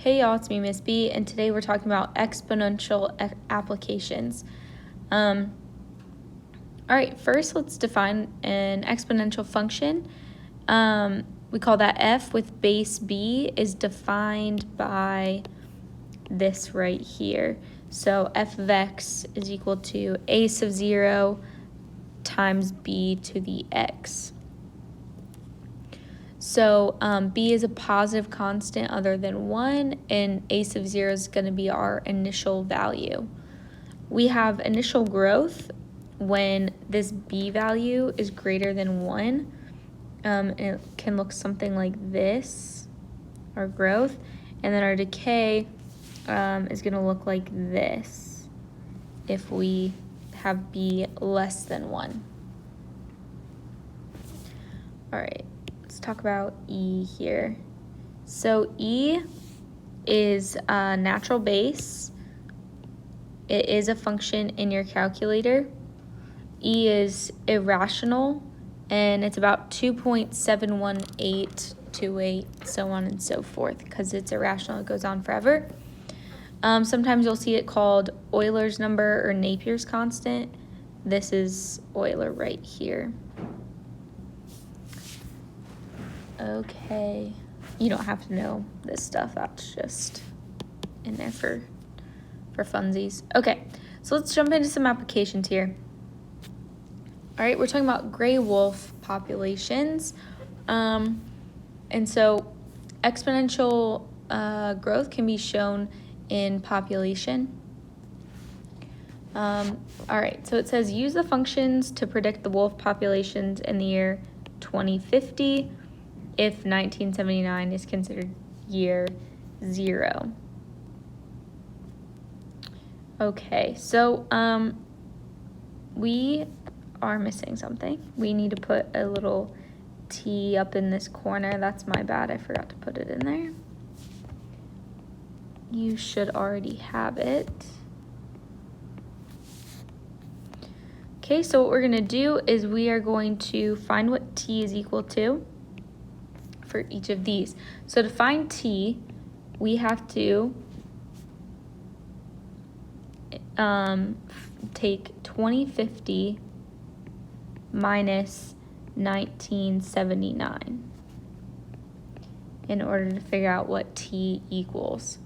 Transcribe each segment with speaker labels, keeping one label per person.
Speaker 1: Hey y'all, it's me, Miss B, and today we're talking about exponential applications. All right, first let's define an exponential function. We call that f with base b is defined by this right here. So f of x is equal to a sub 0 times b to the x. So b is a positive constant other than 1, and a sub 0 is going to be our initial value. We have initial growth when this b value is greater than 1. It can look something like this, our growth, and then our decay is going to look like this if we have b less than 1. All right. Let's talk about E here. So E is a natural base. It is a function in your calculator. E is irrational, and it's about 2.71828, so on and so forth. Because it's irrational, it goes on forever. Sometimes you'll see it called Euler's number or Napier's constant. This is Euler right here. Okay, you don't have to know this stuff, that's just in there for funsies. Okay, so let's jump into some applications here. All right, we're talking about gray wolf populations. And so exponential growth can be shown in population. All right, so it says use the functions to predict the wolf populations in the year 2050. If 1979 is considered year 0. Okay, so we are missing something. We need to put a little T up in this corner. That's my bad. I forgot to put it in there. You should already have it. Okay, so what we're going to do is we are going to find what T is equal to for each of these. So to find T, we have to take 2050 minus 1979 in order to figure out what T equals.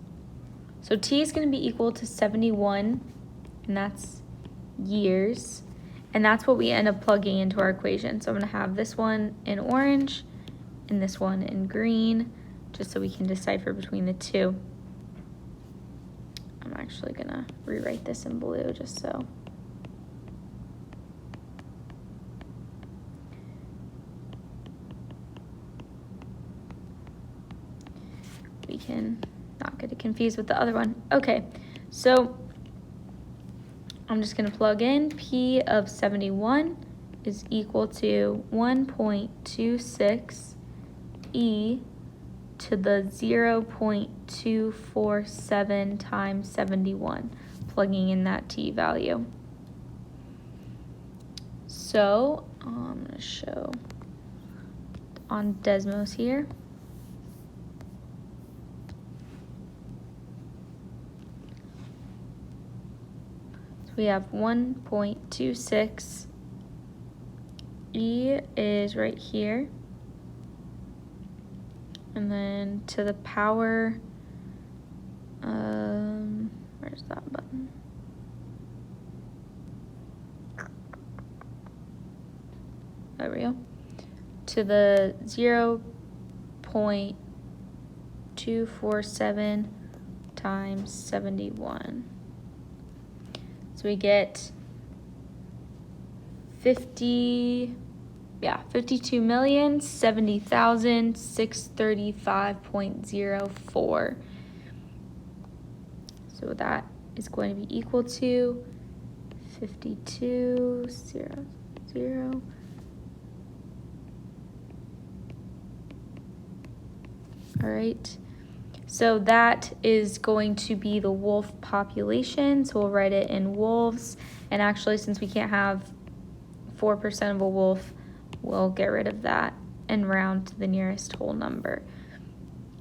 Speaker 1: So T is going to be equal to 71, and that's years, and that's what we end up plugging into our equation. So I'm going to have this one in orange and this one in green, just so we can decipher between the two. I'm actually gonna rewrite this in blue just so. We can not get it confused with the other one. Okay, so I'm just gonna plug in P of 71 is equal to 1.26 E to the 0.247 times 71, plugging in that T value. So I'm going to show on Desmos here. So we have 1.26. E is right here. And then to the power, where's that button? There we go. To the 0.247 times 71. So we get 52,070,635.04. So that is going to be equal to 52,000. All right. So that is going to be the wolf population. So we'll write it in wolves. And actually, since we can't have 4% of a wolf, we'll get rid of that and round to the nearest whole number.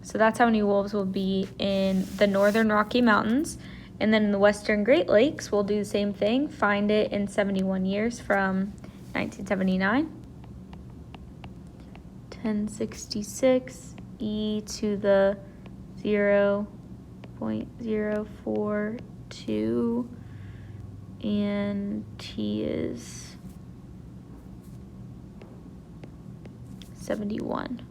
Speaker 1: So that's how many wolves will be in the northern Rocky Mountains. And then in the western Great Lakes, we'll do the same thing. Find it in 71 years from 1979. 1066 e to the 0.042, and t is 71.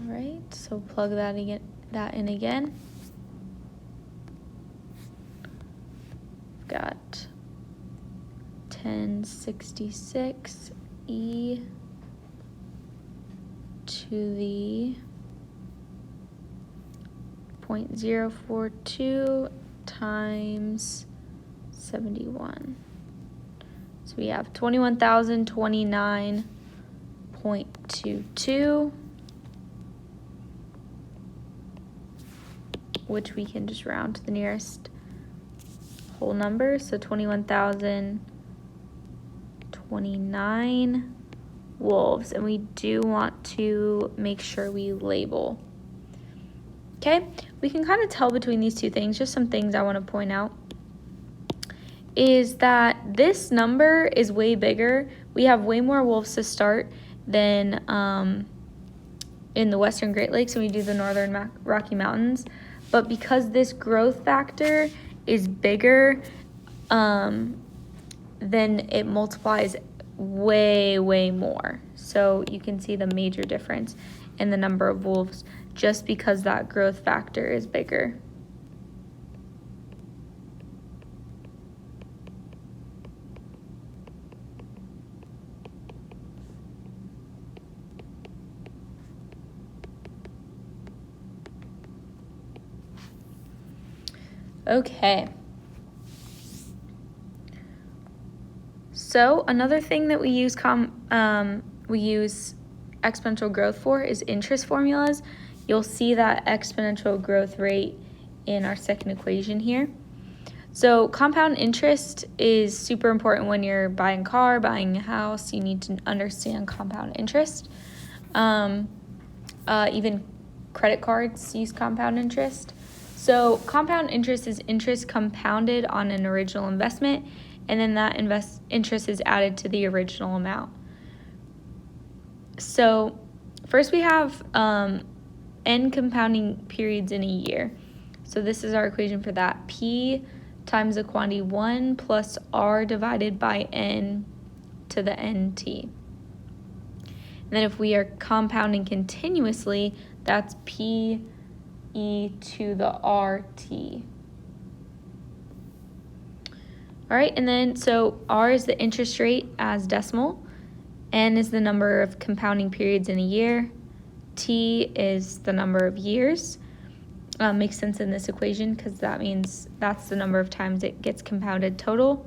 Speaker 1: All right, so plug that in again. We've got 1066 e to the 0.042 times 71. So we have 21,029.22, which we can just round to the nearest whole number. So 21,029 wolves, and we do want to make sure we label. Okay, we can kind of tell between these two things. Just some things I want to point out is that this number is way bigger. We have way more wolves to start than in the western Great Lakes when we do the northern Rocky Mountains. But because this growth factor is bigger, then it multiplies way more. So you can see the major difference in the number of wolves just because that growth factor is bigger. Okay. So another thing that we use exponential growth for is interest formulas. You'll see that exponential growth rate in our second equation here. So compound interest is super important when you're buying a car, buying a house. You need to understand compound interest. Even credit cards use compound interest. So compound interest is interest compounded on an original investment, and then that interest is added to the original amount. So first we have n compounding periods in a year. So this is our equation for that. P times the quantity 1 plus r divided by n to the nt. And then if we are compounding continuously, that's p e to the rt. All right, and then so r is the interest rate as decimal, n is the number of compounding periods in a year, t is the number of years. Makes sense in this equation because that means that's the number of times it gets compounded total.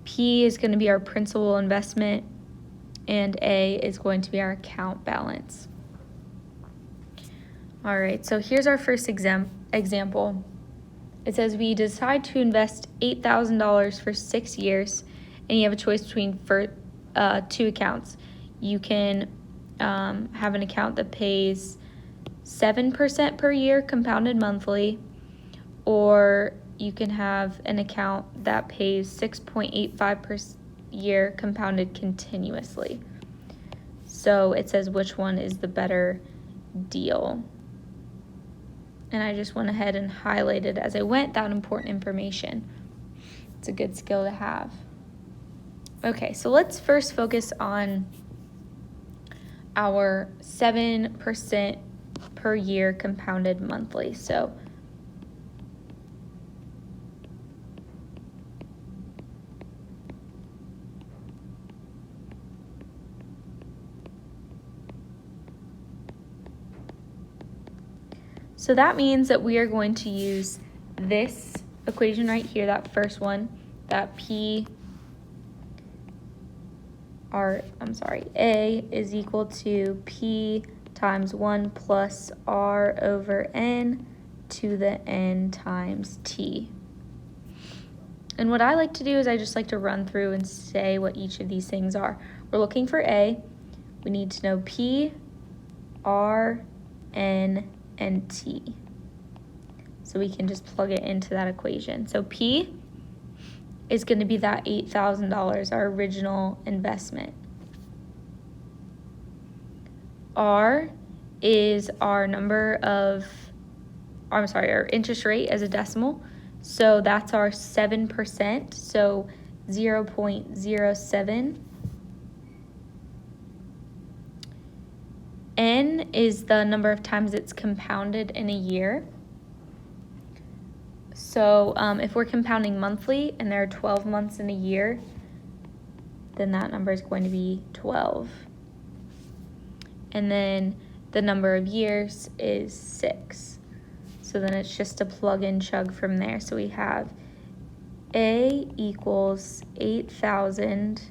Speaker 1: P is going to be our principal investment, and A is going to be our account balance. All right, so here's our first example. It says we decide to invest $8,000 for 6 years, and you have a choice between two accounts. You can have an account that pays 7% per year compounded monthly, or you can have an account that pays 6.85% per year compounded continuously. So it says which one is the better deal. And I just went ahead and highlighted as I went that important information. It's a good skill to have. Okay, so let's first focus on our 7% per year compounded monthly. So that means that we are going to use this equation right here, that first one, that A is equal to P times 1 plus R over N to the N times T. And what I like to do is I just like to run through and say what each of these things are. We're looking for A. We need to know P, R, N, and T. So we can just plug it into that equation. So P is going to be that $8,000, our original investment. R is our our interest rate as a decimal. So that's our 7%, so 0.07. N is the number of times it's compounded in a year. So if we're compounding monthly and there are 12 months in a year, then that number is going to be 12. And then the number of years is 6. So then it's just a plug and chug from there. So we have A equals 8,000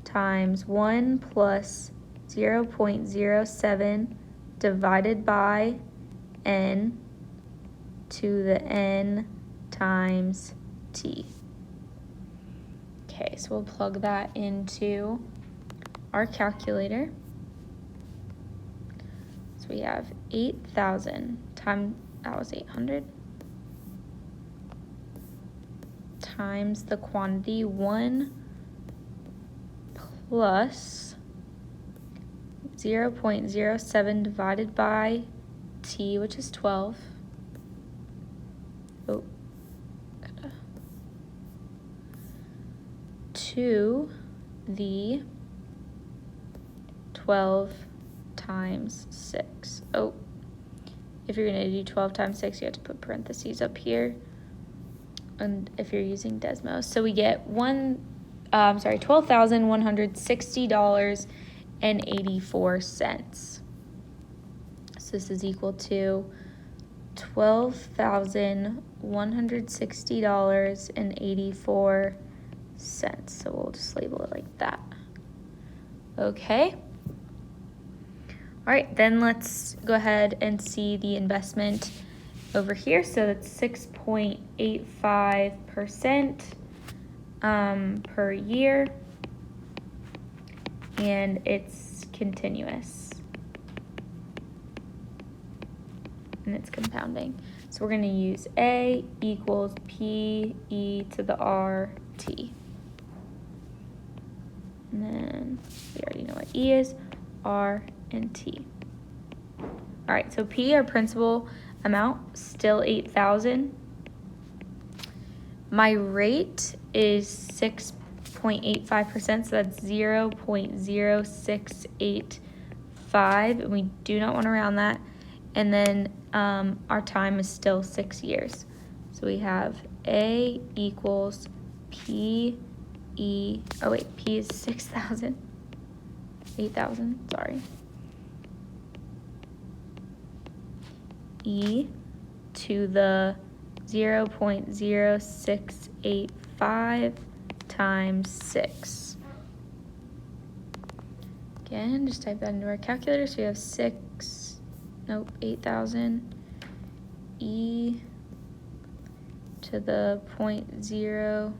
Speaker 1: times 1 plus 0.07 divided by N to the N times T. Okay, so we'll plug that into our calculator. So we have 8,000 times, that was 800, times the quantity 1 plus 0.07 divided by T, which is 12. To the 12 times 6. If you're going to do 12 times 6, you have to put parentheses up here. And if you're using Desmos. So we get $12,160.84. So this is equal to $12,160.84. So we'll just label it like that. Okay. All right, then let's go ahead and see the investment over here. So that's 6.85% per year, and it's continuous, and it's compounding. So we're going to use A equals P E to the R T. And then we already know what E is, R, and T. All right, so P, our principal amount, still 8,000. My rate is 6.85%, so that's 0.0685, and we do not want to round that. And then our time is still 6 years. So we have A equals P E, P is 6,000, 8,000, sorry. E to the 0.0685 times 6. Again, just type that into our calculator. So we have 8,000 E to the 0.06.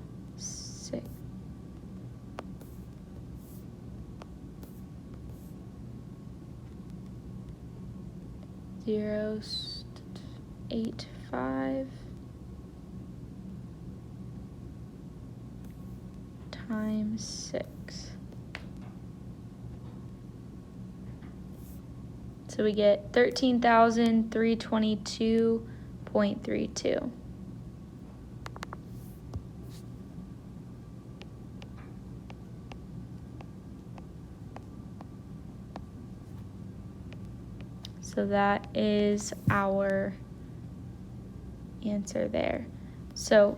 Speaker 1: 0.85 times 6. So we get 13,322.32. So that is our answer there. So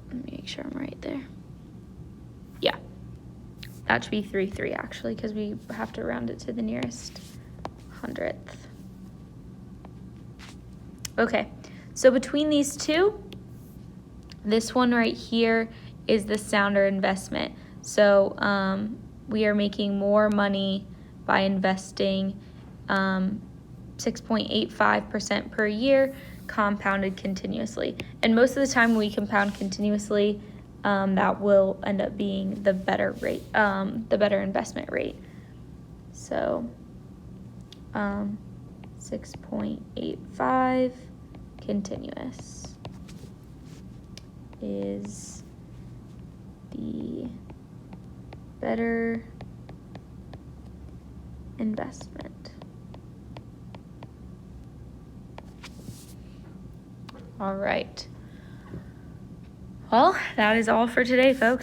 Speaker 1: let me make sure I'm right there. Yeah, that should be 3.3 actually, because we have to round it to the nearest hundredth. Okay, so between these two, this one right here is the sounder investment. So we are making more money by investing 6.85% per year, compounded continuously. And most of the time when we compound continuously, that will end up being the better rate, the better investment rate. So 6.85 continuous is the better investment. All right. Well, that is all for today, folks.